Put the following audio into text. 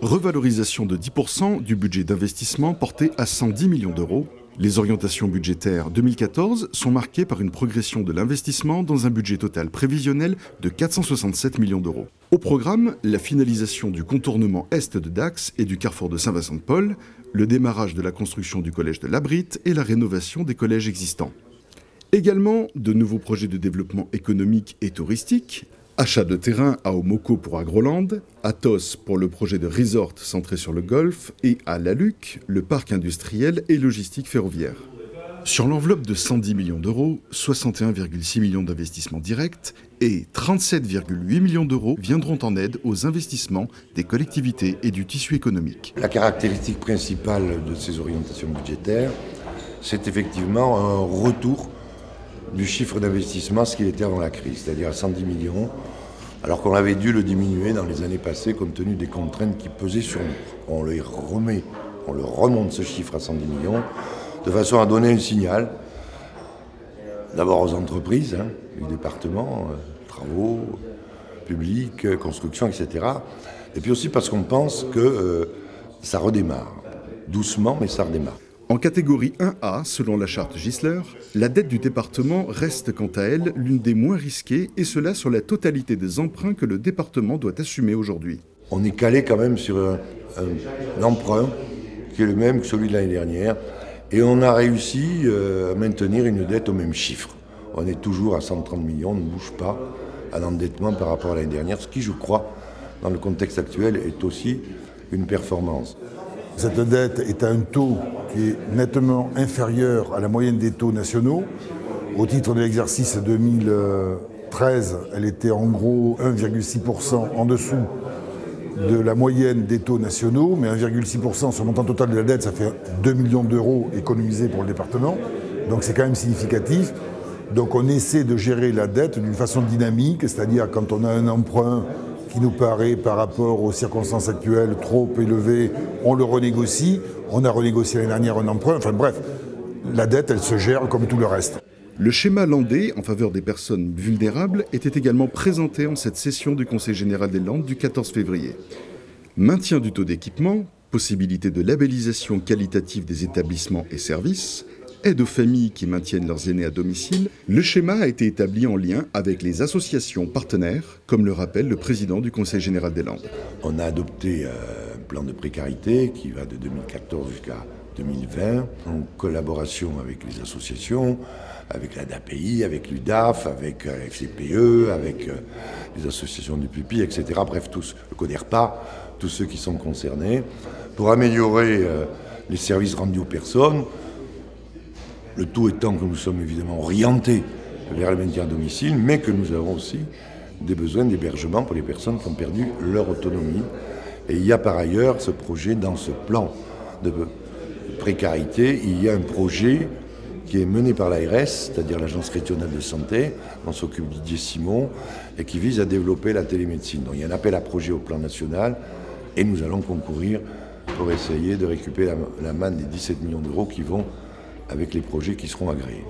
Revalorisation de 10% du budget d'investissement porté à 110 millions d'euros. Les orientations budgétaires 2014 sont marquées par une progression de l'investissement dans un budget total prévisionnel de 467 millions d'euros. Au programme, la finalisation du contournement est de Dax et du carrefour de Saint-Vincent-de-Paul, le démarrage de la construction du collège de Labritte et la rénovation des collèges existants. Également, de nouveaux projets de développement économique et touristique, achat de terrain à Omoko pour Agroland, à TOS pour le projet de resort centré sur le golfe et à Laluc, le parc industriel et logistique ferroviaire. Sur l'enveloppe de 110 millions d'euros, 61,6 millions d'investissements directs et 37,8 millions d'euros viendront en aide aux investissements des collectivités et du tissu économique. La caractéristique principale de ces orientations budgétaires, c'est effectivement un retour du chiffre d'investissement, ce qu'il était avant la crise, c'est-à-dire à 110 millions, alors qu'on avait dû le diminuer dans les années passées compte tenu des contraintes qui pesaient sur nous. On le remonte ce chiffre à 110 millions, de façon à donner un signal, d'abord aux entreprises, du département, travaux, publics, construction, etc. Et puis aussi parce qu'on pense que ça redémarre, doucement, mais ça redémarre. En catégorie 1A, selon la charte Gisler, la dette du département reste quant à elle l'une des moins risquées, et cela sur la totalité des emprunts que le département doit assumer aujourd'hui. On est calé quand même sur un emprunt qui est le même que celui de l'année dernière, et on a réussi à maintenir une dette au même chiffre. On est toujours à 130 millions, on ne bouge pas à l'endettement par rapport à l'année dernière, ce qui, je crois, dans le contexte actuel, est aussi une performance. Cette dette est à un taux qui est nettement inférieur à la moyenne des taux nationaux. Au titre de l'exercice 2013, elle était en gros 1,6% en dessous de la moyenne des taux nationaux, mais 1,6% sur le montant total de la dette, ça fait 2 millions d'euros économisés pour le département. Donc c'est quand même significatif. Donc on essaie de gérer la dette d'une façon dynamique, c'est-à-dire quand on a un emprunt qui nous paraît, par rapport aux circonstances actuelles, trop élevé, on le renégocie. On a renégocié l'année dernière un emprunt. Enfin bref, la dette, elle se gère comme tout le reste. Le schéma landais en faveur des personnes vulnérables était également présenté en cette session du Conseil général des Landes du 14 février. Maintien du taux d'équipement, possibilité de labellisation qualitative des établissements et services, aide aux familles qui maintiennent leurs aînés à domicile, le schéma a été établi en lien avec les associations partenaires, comme le rappelle le président du Conseil général des Landes. On a adopté un plan de précarité qui va de 2014 jusqu'à 2020, en collaboration avec les associations, avec l'ADAPI, avec l'UDAF, avec la FCPE, avec les associations du PUPI, etc. Bref, tous, le CODERPA, tous ceux qui sont concernés, pour améliorer les services rendus aux personnes. Le tout étant que nous sommes évidemment orientés vers le maintien à domicile, mais que nous avons aussi des besoins d'hébergement pour les personnes qui ont perdu leur autonomie. Et il y a par ailleurs ce projet, dans ce plan de précarité, il y a un projet qui est mené par l'ARS, c'est-à-dire l'Agence régionale de santé, dont s'occupe Didier Simon, et qui vise à développer la télémédecine. Donc il y a un appel à projet au plan national, et nous allons concourir pour essayer de récupérer la manne des 17 millions d'euros qui vont avec les projets qui seront agréés.